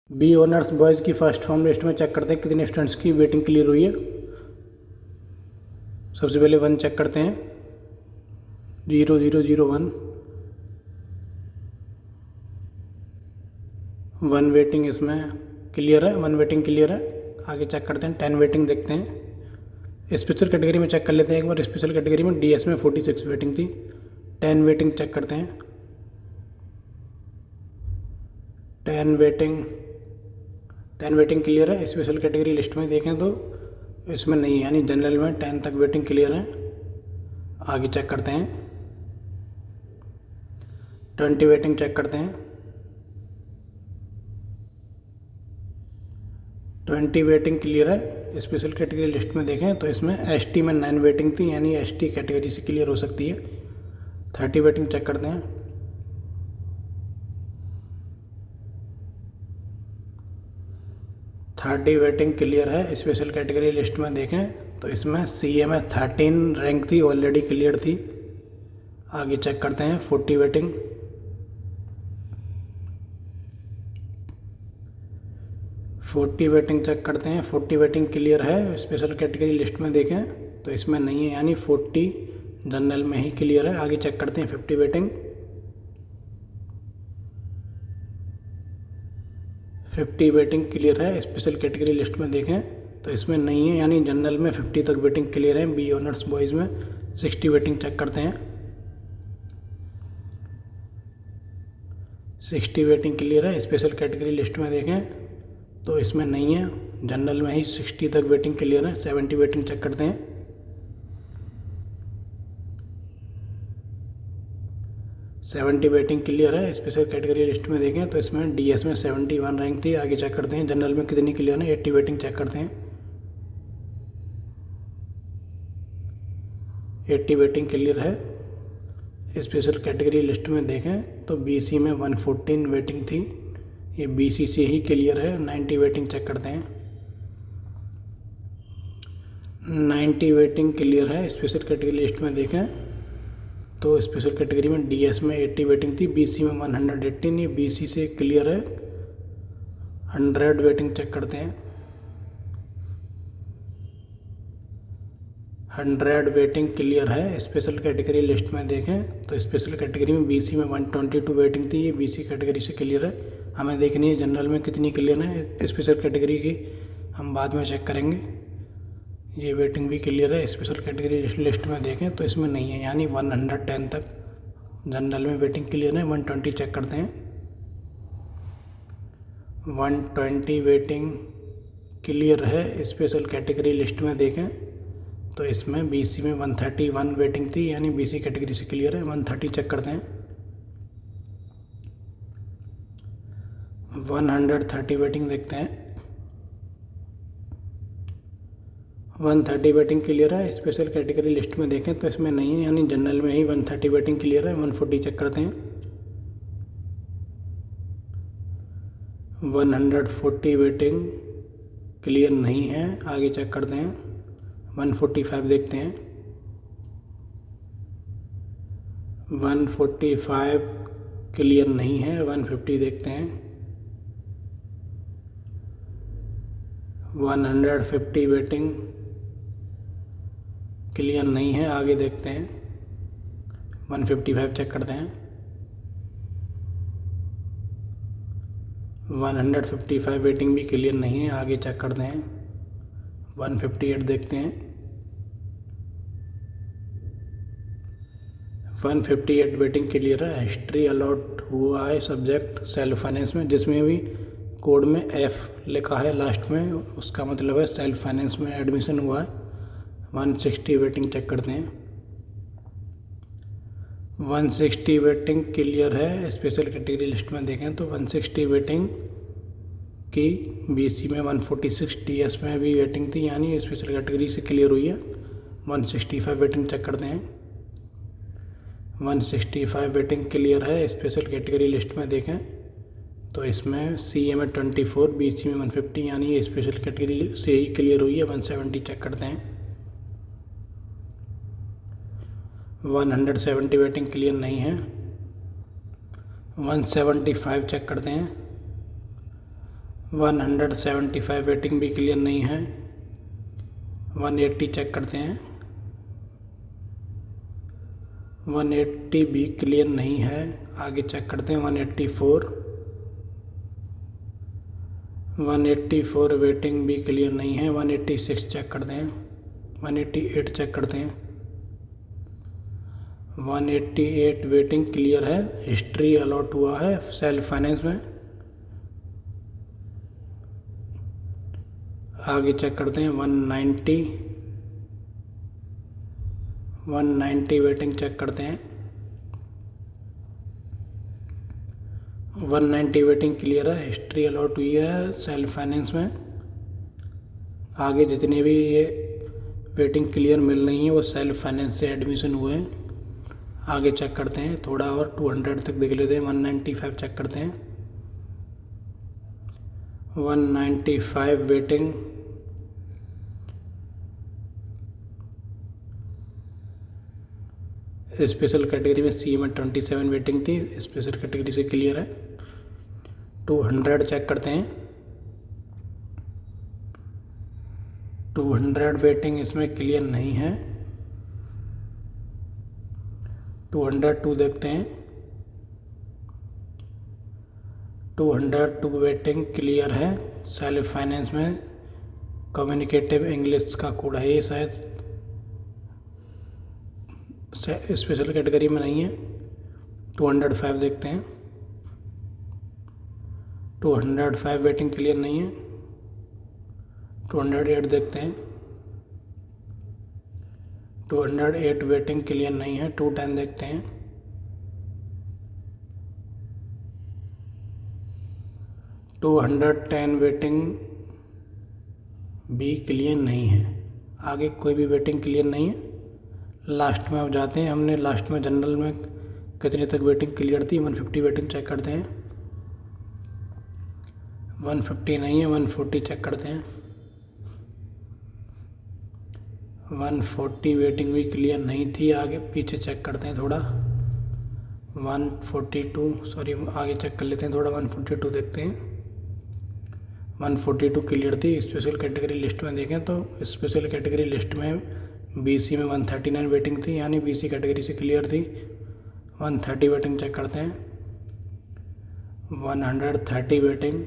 B honours boys की first form list में check करते हैं कितने स्टूडेंट्स की वेटिंग क्लियर हुई है। सबसे पहले 1 चेक करते हैं, 0001 1 वेटिंग इसमें क्लियर है, 1 वेटिंग क्लियर है। आगे चेक करते हैं, 10 वेटिंग देखते हैं। स्पेशल कैटेगरी में चेक कर लेते हैं एक बार। स्पेशल कैटेगरी में डीएस में 46 वेटिंग थी। 10 वेटिंग चेक करते हैं, 10 वेटिंग क्लियर है। स्पेशल कैटेगरी लिस्ट में देखें तो इसमें नहीं है, यानी जनरल में 10 तक वेटिंग क्लियर है। आगे चेक करते हैं, 20 वेटिंग चेक करते हैं, 20 वेटिंग क्लियर है। स्पेशल कैटेगरी लिस्ट में देखें तो इसमें एसटी में 9 वेटिंग थी, यानी एसटी कैटेगरी से क्लियर हो सकती है। 30 वेटिंग चेक करते हैं, 30 वेटिंग क्लियर है। स्पेशल कैटेगरी लिस्ट में देखें तो इसमें सीए में 13 रैंक थी, ऑलरेडी क्लियर थी। आगे चेक करते हैं, 40 वेटिंग, 40 वेटिंग चेक करते हैं, 40 वेटिंग क्लियर है। स्पेशल कैटेगरी लिस्ट में देखें तो इसमें नहीं है, यानी 40 जनरल में ही क्लियर है। आगे चेक करते हैं, 50 वेटिंग, 50 वेटिंग क्लियर है। स्पेशल कैटेगरी लिस्ट में देखें तो इसमें नहीं है, यानी जनरल में 50 तक वेटिंग क्लियर है। बी ऑनर्स बॉयज़ में 60 वेटिंग चेक करते हैं, 60 वेटिंग क्लियर है। स्पेशल कैटेगरी लिस्ट में देखें तो इसमें नहीं है, जनरल में ही 60 तक वेटिंग क्लियर है। 70 वेटिंग चेक करते हैं, 70 वेटिंग क्लियर है। स्पेशल कैटेगरी लिस्ट में देखें तो इसमें डीएस में 71 रैंक थी। आगे चेक करते हैं, जनरल में कितनी क्लियर है। 80 वेटिंग चेक करते हैं, 80 वेटिंग क्लियर है। स्पेशल कैटेगरी लिस्ट में देखें तो बीसी में 114 वेटिंग थी, ये बीसी से ही क्लियर है। 90 वेटिंग चेक करते हैं, 90 वेटिंग क्लियर है। स्पेशल कैटेगरी लिस्ट में देखें तो स्पेशल कैटेगरी में डीएस में 80 वेटिंग थी, बीसी में 118, ये बीसी से क्लियर है। 100 वेटिंग चेक करते हैं, 100 वेटिंग क्लियर है। स्पेशल कैटेगरी लिस्ट में देखें तो स्पेशल कैटेगरी में बीसी में 122 वेटिंग थी, ये बीसी कैटेगरी से क्लियर है। हमें देखनी है जनरल में कितनी क्लियर है। स्पेशल कैटेगरी की हम बाद में चेक करेंगे। ये वेटिंग भी क्लियर है। स्पेशल कैटेगरी लिस्ट में देखें तो इसमें नहीं है, यानी 110 तक जनरल में वेटिंग क्लियर है। 120 चेक करते हैं, 120 वेटिंग क्लियर है। स्पेशल कैटेगरी लिस्ट में देखें तो इसमें बीसी में 131 वेटिंग थी, यानी बीसी कैटेगरी से क्लियर है। 130 चेक करते हैं, 130 वेटिंग देखते हैं, 130 वेटिंग क्लियर है। स्पेशल कैटेगरी लिस्ट में देखें तो इसमें नहीं है, यानी जनरल में ही 130 वेटिंग क्लियर है। 140 चेक करते हैं, 140 वेटिंग क्लियर नहीं है। आगे चेक करते हैं, 145 देखते हैं, 145 क्लियर नहीं है। 150 देखते हैं, 150 वेटिंग क्लियर नहीं है। आगे देखते हैं, 155 चेक करते हैं, 155 वेटिंग भी क्लियर नहीं है। आगे चेक करते हैं, 158 देखते हैं, 158 वेटिंग क्लियर है। हिस्ट्री अलॉट हुआ है सब्जेक्ट सेल्फ फाइनेंस में, जिसमें भी कोड में एफ लिखा है लास्ट में, उसका मतलब है सेल्फ फाइनेंस में एडमिशन हुआ है। 160 वेटिंग चेक करते हैं, 160 वेटिंग क्लियर है। स्पेशल कैटेगरी लिस्ट में देखें तो 160 वेटिंग की बीसी में 146, डीएस में भी वेटिंग थी, यानी स्पेशल कैटेगरी से क्लियर हुई है। 165 वेटिंग चेक करते हैं, 165 वेटिंग क्लियर है। स्पेशल कैटेगरी लिस्ट में देखें तो इसमें सीए में 24, बीसी में 150, यानी ये स्पेशल कैटेगरी से ही क्लियर हुई है। 170 चेक करते हैं, 170 वेटिंग क्लियर नहीं है। 175 चेक करते हैं, 175 वेटिंग भी क्लियर नहीं है। 180 चेक करते हैं, 180 भी क्लियर नहीं है। आगे चेक करते हैं 184 वेटिंग भी क्लियर नहीं है। 186 चेक करते हैं, 188 चेक करते हैं, 188 वेटिंग क्लियर है। हिस्ट्री अलॉट हुआ है सेल्फ फाइनेंस में। आगे चेक करते हैं 190 वेटिंग चेक करते हैं, 190 वेटिंग क्लियर है। हिस्ट्री अलॉट हुई है सेल्फ फाइनेंस में। आगे जितने भी ये वेटिंग क्लियर मिल रही हैं वो सेल्फ फाइनेंस से एडमिशन हुए हैं। आगे चेक करते हैं, थोड़ा और 200 तक देख लेते हैं। 195 चेक करते हैं, 195 वेटिंग। स्पेशल कैटेगरी में सी में 27 वेटिंग थी, स्पेशल कैटेगरी से क्लियर है। 200 चेक करते हैं, 200 वेटिंग इसमें क्लियर नहीं है। 202 देखते हैं, 202 वेटिंग क्लियर है सेल्फ फाइनेंस में। कम्युनिकेटिव इंग्लिश का कोड है ये, शायद स्पेशल कैटेगरी में नहीं है। 205 देखते हैं, 205 वेटिंग क्लियर नहीं है। 208 देखते हैं, 208 वेटिंग क्लियर नहीं है। 210 देखते हैं, 210 वेटिंग भी क्लियर नहीं है। आगे कोई भी वेटिंग क्लियर नहीं है। लास्ट में अब जाते हैं, हमने लास्ट में जनरल में कितने तक वेटिंग क्लियर थी। 150 वेटिंग चेक करते हैं, 150 नहीं है। 140 चेक करते हैं, 140 वेटिंग भी क्लियर नहीं थी। आगे पीछे चेक करते हैं थोड़ा, 142 सॉरी आगे चेक कर लेते हैं थोड़ा। 142 देखते हैं, 142 क्लियर थी। स्पेशल कैटेगरी लिस्ट में देखें तो स्पेशल कैटेगरी लिस्ट में बीसी में 139 वेटिंग थी, यानी बीसी कैटेगरी से क्लियर थी। 130 वेटिंग चेक करते हैं, 130 वेटिंग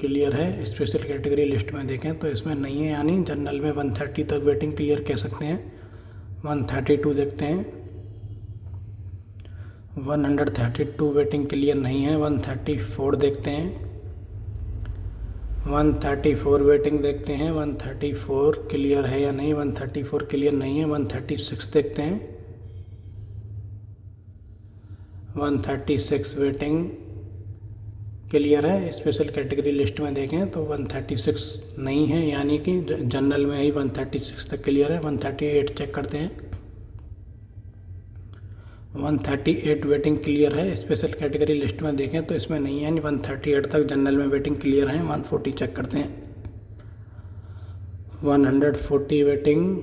क्लियर है। स्पेशल कैटेगरी लिस्ट में देखें तो इसमें नहीं है, यानी जनरल में 130 तक वेटिंग क्लियर कह सकते हैं। 132 देखते हैं, 132 वेटिंग क्लियर नहीं है। 134 देखते हैं, 134 वेटिंग देखते हैं, 134 क्लियर है या नहीं। 134 क्लियर नहीं है। 136 देखते हैं, 136 वेटिंग क्लियर है। स्पेशल कैटेगरी लिस्ट में देखें तो 136 नहीं है, यानी कि जनरल में ही 136 तक क्लियर है। 138 चेक करते हैं, 138 वेटिंग क्लियर है। स्पेशल कैटेगरी लिस्ट में देखें तो इसमें नहीं है, यानी 138 तक जनरल में वेटिंग क्लियर है। 140 चेक करते हैं, 140 वेटिंग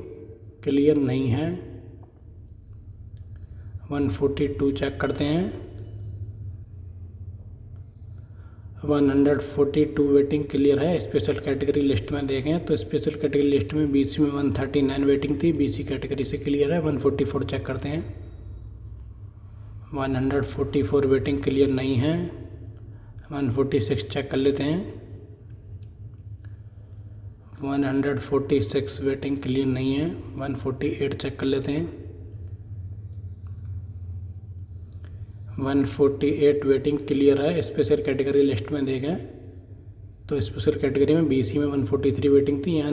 क्लियर नहीं है। 142 चेक करते हैं, 142 वेटिंग क्लियर है। स्पेशल कैटेगरी लिस्ट में देखें तो स्पेशल कैटेगरी लिस्ट में बीसी में 139 वेटिंग थी, बीसी कैटेगरी से क्लियर है। 144 चेक करते हैं, 144 वेटिंग क्लियर नहीं है। 146 चेक कर लेते हैं, 146 वेटिंग क्लियर नहीं है। 148 चेक कर लेते हैं, 148 वेटिंग क्लियर है। स्पेशल कैटेगरी लिस्ट में देखें तो स्पेशल कैटेगरी में बीसी में 143 वेटिंग थी, यहाँ